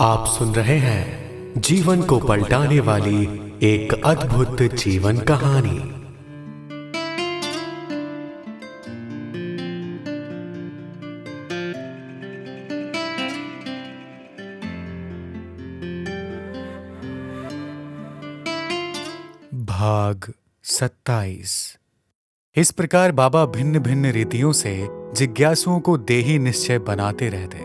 आप सुन रहे हैं जीवन को पलटाने वाली एक अद्भुत जीवन कहानी। भाग 27। इस प्रकार बाबा भिन्न भिन्न रीतियों से जिज्ञासुओं को देही निश्चय बनाते रहते।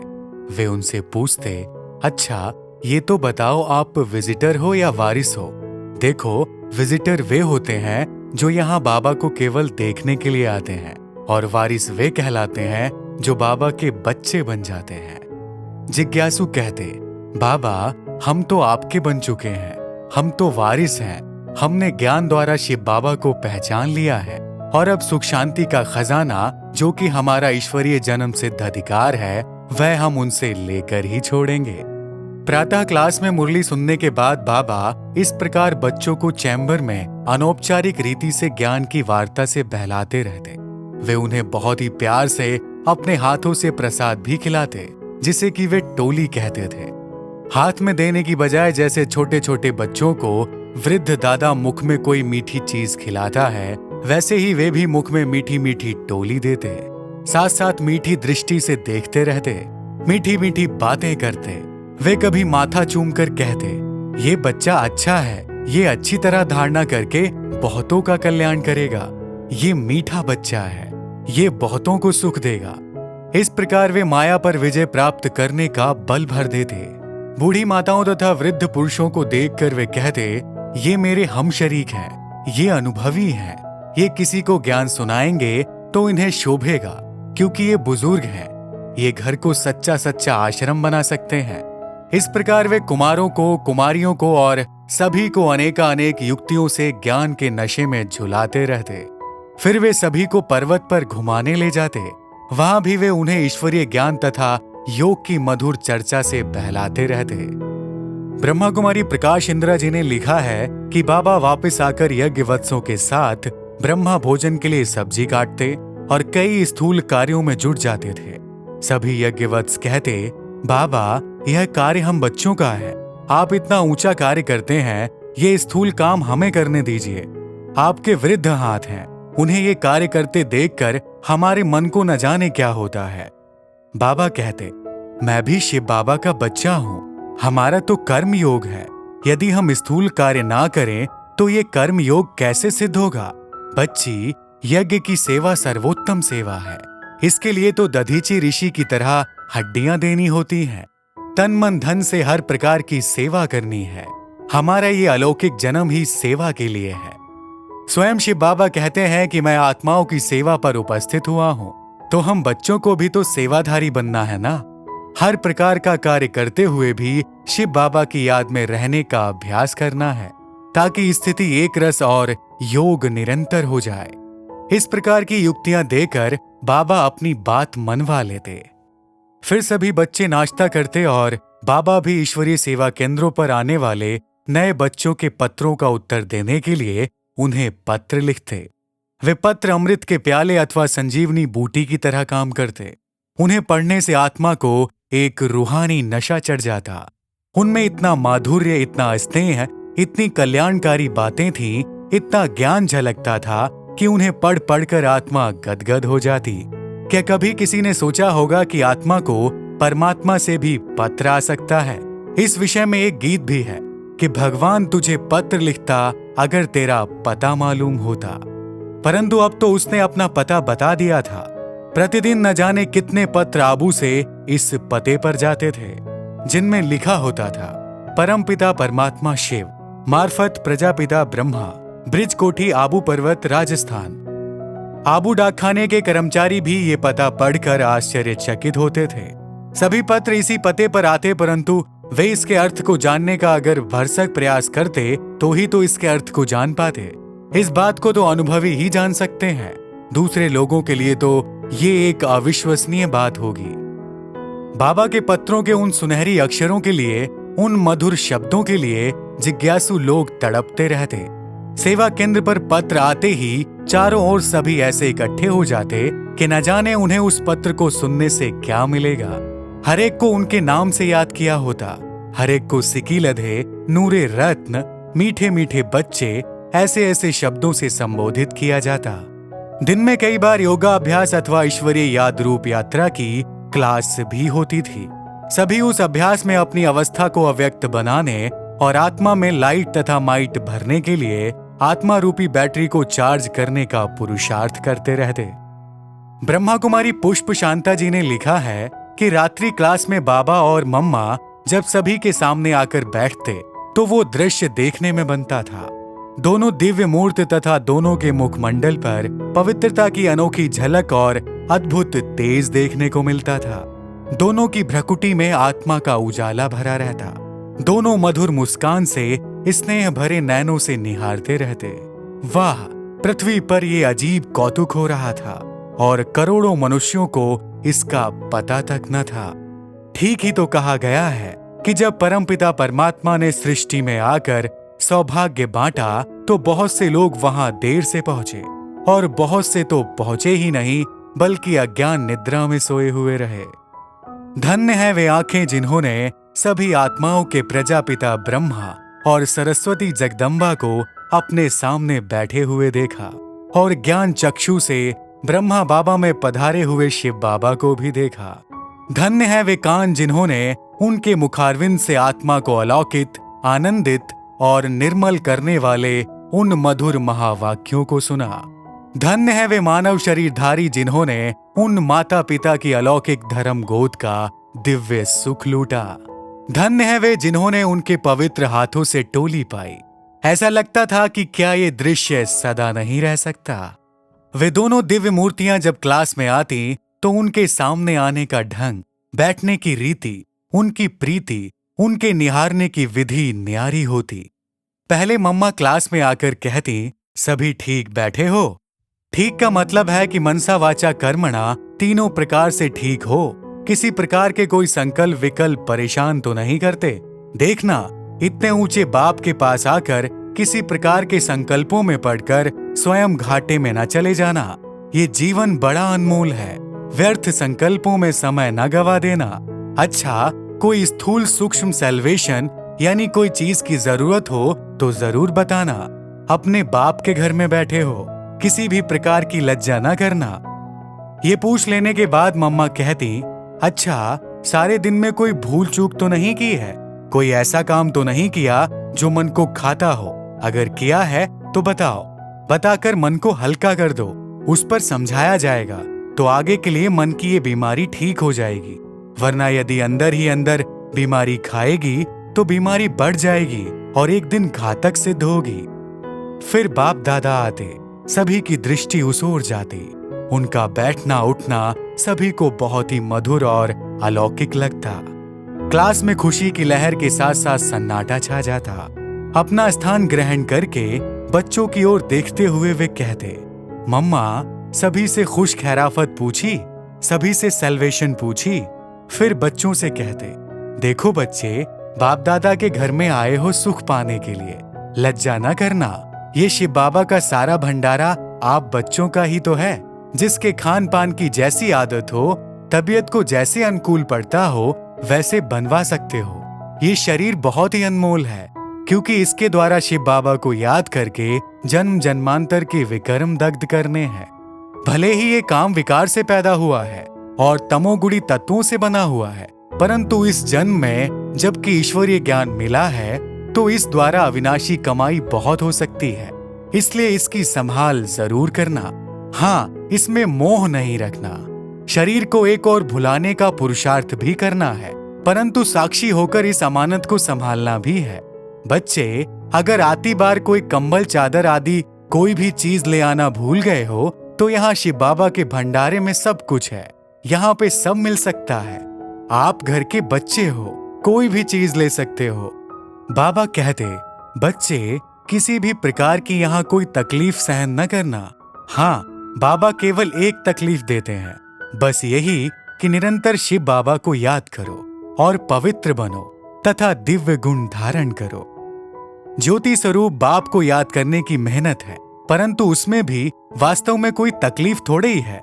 वे उनसे पूछते, अच्छा ये तो बताओ, आप विजिटर हो या वारिस हो? देखो, विजिटर वे होते हैं जो यहाँ बाबा को केवल देखने के लिए आते हैं, और वारिस वे कहलाते हैं जो बाबा के बच्चे बन जाते हैं। जिज्ञासु कहते, बाबा हम तो आपके बन चुके हैं, हम तो वारिस हैं। हमने ज्ञान द्वारा शिव बाबा को पहचान लिया है, और अब सुख शांति का खजाना जो कि हमारा ईश्वरीय जन्म सिद्ध अधिकार है, वह हम उनसे लेकर ही छोड़ेंगे। प्रातः क्लास में मुरली सुनने के बाद बाबा इस प्रकार बच्चों को चैम्बर में अनौपचारिक रीति से ज्ञान की वार्ता से बहलाते रहते। वे उन्हें बहुत ही प्यार से अपने हाथों से प्रसाद भी खिलाते, जिसे कि वे टोली कहते थे। हाथ में देने की बजाय जैसे छोटे छोटे बच्चों को वृद्ध दादा मुख में कोई मीठी चीज खिलाता है, वैसे ही वे भी मुख में मीठी मीठी टोली देते। साथ साथ मीठी दृष्टि से देखते रहते, मीठी मीठी बातें करते। वे कभी माथा चूम कर कहते, ये बच्चा अच्छा है, ये अच्छी तरह धारणा करके बहुतों का कल्याण करेगा। ये मीठा बच्चा है, ये बहुतों को सुख देगा। इस प्रकार वे माया पर विजय प्राप्त करने का बल भर देते। बूढ़ी माताओं तथा वृद्ध पुरुषों को देखकर वे कहते, ये मेरे हम शरीक हैं, ये अनुभवी हैं, ये किसी को ज्ञान सुनाएंगे तो इन्हें शोभेगा, क्योंकि ये बुजुर्ग हैं, ये घर को सच्चा सच्चा आश्रम बना सकते हैं। इस प्रकार वे कुमारों को, कुमारियों को और सभी को अनेकानेक युक्तियों से ज्ञान के नशे में झुलाते रहते। फिर वे सभी को पर्वत पर घुमाने ले जाते। वहां भी वे उन्हें ईश्वरीय ज्ञान तथा योग की मधुर चर्चा से बहलाते रहते। ब्रह्मा कुमारी प्रकाश इंदिरा जी ने लिखा है कि बाबा वापस आकर यज्ञवत्सों के साथ ब्रह्मा भोजन के लिए सब्जी काटते और कई स्थूल कार्यों में जुट जाते थे। सभी यज्ञवत्स कहते, बाबा यह कार्य हम बच्चों का है, आप इतना ऊंचा कार्य करते हैं, ये स्थूल काम हमें करने दीजिए। आपके वृद्ध हाथ हैं, उन्हें ये कार्य करते देखकर हमारे मन को न जाने क्या होता है। बाबा कहते, मैं भी शिव बाबा का बच्चा हूँ, हमारा तो कर्म योग है। यदि हम स्थूल कार्य ना करें तो ये कर्म योग कैसे सिद्ध होगा? बच्ची, यज्ञ की सेवा सर्वोत्तम सेवा है। इसके लिए तो दधीची ऋषि की तरह हड्डियां देनी होती हैं, तन मन धन से हर प्रकार की सेवा करनी है। हमारा ये अलौकिक जन्म ही सेवा के लिए है। स्वयं शिव बाबा कहते हैं कि मैं आत्माओं की सेवा पर उपस्थित हुआ हूँ, तो हम बच्चों को भी तो सेवाधारी बनना है ना। हर प्रकार का कार्य करते हुए भी शिव बाबा की याद में रहने का अभ्यास करना है, ताकि स्थिति एक रस और योग निरंतर हो जाए। इस प्रकार की युक्तियां देकर बाबा अपनी बात मनवा लेते। फिर सभी बच्चे नाश्ता करते और बाबा भी ईश्वरीय सेवा केंद्रों पर आने वाले नए बच्चों के पत्रों का उत्तर देने के लिए उन्हें पत्र लिखते। वे पत्र अमृत के प्याले अथवा संजीवनी बूटी की तरह काम करते। उन्हें पढ़ने से आत्मा को एक रूहानी नशा चढ़ जाता। उनमें इतना माधुर्य, इतना स्नेह, इतनी कल्याणकारी बातें थीं, इतना ज्ञान झलकता था कि उन्हें पढ़ पढ़कर आत्मा गदगद हो जाती। क्या कभी किसी ने सोचा होगा कि आत्मा को परमात्मा से भी पत्र आ सकता है? इस विषय में एक गीत भी है कि भगवान तुझे पत्र लिखता अगर तेरा पता मालूम होता। परंतु अब तो उसने अपना पता बता दिया था। प्रतिदिन न जाने कितने पत्र आबू से इस पते पर जाते थे, जिनमें लिखा होता था, परमपिता परमात्मा शिव, मार्फत प्रजापिता ब्रह्मा, ब्रिज कोठी, आबू पर्वत, राजस्थान। आबू डाकखाने के कर्मचारी भी ये पता पढ़कर आश्चर्यचकित होते थे। सभी पत्र इसी पते पर आते, परंतु वे इसके अर्थ को जानने का अगर भरसक प्रयास करते तो ही तो इसके अर्थ को जान पाते। इस बात को तो अनुभवी ही जान सकते हैं, दूसरे लोगों के लिए तो ये एक अविश्वसनीय बात होगी। बाबा के पत्रों के उन सुनहरी अक्षरों के लिए, उन मधुर शब्दों के लिए जिज्ञासु लोग तड़पते रहते। सेवा केंद्र पर पत्र आते ही चारों ओर सभी ऐसे इकट्ठे हो जाते कि न जाने उन्हें उस पत्र को सुनने से क्या मिलेगा। हर एक को उनके नाम से याद किया होता। हर एक को सिकी लधे, नूरे रत्न, मीठे मीठे बच्चे, ऐसे ऐसे शब्दों से संबोधित किया जाता। दिन में कई बार योगा अभ्यास अथवा ईश्वरीय याद रूप यात्रा की क्लास भी होती थी। सभी उस अभ्यास में अपनी अवस्था को अव्यक्त बनाने और आत्मा में लाइट तथा माइट भरने के लिए आत्मा रूपी बैटरी को चार्ज करने का पुरुषार्थ करते रहते। ब्रह्मा कुमारी पुष्प शांता जी ने लिखा है कि रात्रि क्लास में बाबा और मम्मा जब सभी के सामने आकर बैठते तो वो दृश्य देखने में बनता था। दोनों दिव्य मूर्त तथा दोनों के मुखमंडल पर पवित्रता की अनोखी झलक और अद्भुत तेज देखने को मिलता था। दोनों की भ्रकुटी में आत्मा का उजाला भरा रहता। दोनों मधुर मुस्कान से स्नेह भरे नैनों से निहारते रहते। वाह, पृथ्वी पर ये अजीब कौतुक हो रहा था और करोड़ों मनुष्यों को इसका पता तक न था। ठीक ही तो कहा गया है कि जब परमपिता परमात्मा ने सृष्टि में आकर सौभाग्य बांटा तो बहुत से लोग वहां देर से पहुंचे और बहुत से तो पहुंचे ही नहीं बल्कि अज्ञान निद्रा में सोए हुए रहे। धन्य है वे आंखें जिन्होंने सभी आत्माओं के प्रजापिता ब्रह्मा और सरस्वती जगदम्बा को अपने सामने बैठे हुए देखा और ज्ञान चक्षु से ब्रह्मा बाबा में पधारे हुए शिव बाबा को भी देखा। धन्य है वे कान जिन्होंने उनके मुखारविंद से आत्मा को अलौकित, आनंदित और निर्मल करने वाले उन मधुर महावाक्यों को सुना। धन्य है वे मानव शरीरधारी जिन्होंने उन माता पिता की अलौकिक धर्म गोद का दिव्य सुख लूटा। धन्य है वे जिन्होंने उनके पवित्र हाथों से टोली पाई। ऐसा लगता था कि क्या ये दृश्य सदा नहीं रह सकता। वे दोनों दिव्य मूर्तियां जब क्लास में आती तो उनके सामने आने का ढंग, बैठने की रीति, उनकी प्रीति, उनके निहारने की विधि न्यारी होती। पहले मम्मा क्लास में आकर कहती, सभी ठीक बैठे हो। ठीक का मतलब है कि मनसा वाचा कर्मणा तीनों प्रकार से ठीक हो। किसी प्रकार के कोई संकल्प विकल्प परेशान तो नहीं करते। देखना, इतने ऊंचे बाप के पास आकर किसी प्रकार के संकल्पों में पड़कर स्वयं घाटे में न चले जाना। ये जीवन बड़ा अनमोल है। व्यर्थ संकल्पों में समय न गवा देना। अच्छा, कोई स्थूल सूक्ष्म सैल्वेशन यानी कोई चीज की जरूरत हो तो जरूर बताना। अपने बाप के घर में बैठे हो, किसी भी प्रकार की लज्जा न करना। ये पूछ लेने के बाद मम्मा कहती, अच्छा, सारे दिन में कोई भूल चूक तो नहीं की है? कोई ऐसा काम तो नहीं किया जो मन को खाता हो? अगर किया है तो बताओ। बताकर मन को हल्का कर दो। उस पर समझाया जाएगा तो आगे के लिए मन की ये बीमारी ठीक हो जाएगी। वरना यदि अंदर ही अंदर बीमारी खाएगी तो बीमारी बढ़ जाएगी और एक दिन घातक सिद्ध होगी। फिर बाप दादा आते, सभी की दृष्टि उस ओर जाती। उनका बैठना उठना सभी को बहुत ही मधुर और अलौकिक लगता। क्लास में खुशी की लहर के साथ साथ सन्नाटा छा जाता। अपना स्थान ग्रहण करके बच्चों की ओर देखते हुए वे कहते, मम्मा, सभी से खुश खैराफत पूछी, सभी से सैल्वेशन पूछी। फिर बच्चों से कहते, देखो बच्चे, बाप दादा के घर में आए हो सुख पाने के लिए, लज्जा न करना। ये शिव बाबा का सारा भंडारा आप बच्चों का ही तो है। जिसके खान पान की जैसी आदत हो, तबीयत को जैसे अनुकूल पड़ता हो, वैसे बनवा सकते हो। ये शरीर बहुत ही अनमोल है, क्योंकि इसके द्वारा शिव बाबा को याद करके जन्म जन्मांतर के विकर्म दग्ध करने हैं। भले ही ये काम विकार से पैदा हुआ है और तमोगुणी तत्वों से बना हुआ है, परंतु इस जन्म में जबकि ईश्वरीय ज्ञान मिला है तो इस द्वारा अविनाशी कमाई बहुत हो सकती है। इसलिए इसकी संभाल जरूर करना। हाँ, इसमें मोह नहीं रखना। शरीर को एक और भुलाने का पुरुषार्थ भी करना है, परंतु साक्षी होकर इस अमानत को संभालना भी है। बच्चे, अगर आती बार कोई कंबल चादर आदि कोई भी चीज ले आना भूल गए हो तो यहाँ शिव बाबा के भंडारे में सब कुछ है। यहाँ पे सब मिल सकता है। आप घर के बच्चे हो, कोई भी चीज ले सकते हो। बाबा कहते, बच्चे, किसी भी प्रकार की यहाँ कोई तकलीफ सहन न करना। हाँ, बाबा केवल एक तकलीफ देते हैं, बस यही कि निरंतर शिव बाबा को याद करो और पवित्र बनो तथा दिव्य गुण धारण करो। ज्योति स्वरूप बाप को याद करने की मेहनत है, परंतु उसमें भी वास्तव में कोई तकलीफ थोड़े ही है।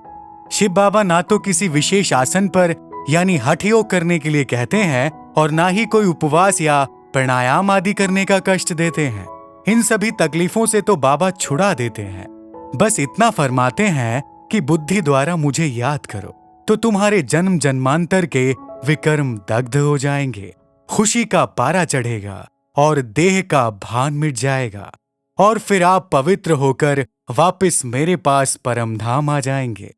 शिव बाबा ना तो किसी विशेष आसन पर यानी हठ योग करने के लिए कहते हैं और ना ही कोई उपवास या प्राणायाम आदि करने का कष्ट देते हैं। इन सभी तकलीफों से तो बाबा छुड़ा देते हैं। बस इतना फरमाते हैं कि बुद्धि द्वारा मुझे याद करो तो तुम्हारे जन्म जन्मांतर के विकर्म दग्ध हो जाएंगे, खुशी का पारा चढ़ेगा और देह का भान मिट जाएगा और फिर आप पवित्र होकर वापस मेरे पास परमधाम आ जाएंगे।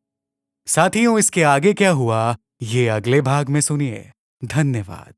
साथियों, इसके आगे क्या हुआ ये अगले भाग में सुनिए। धन्यवाद।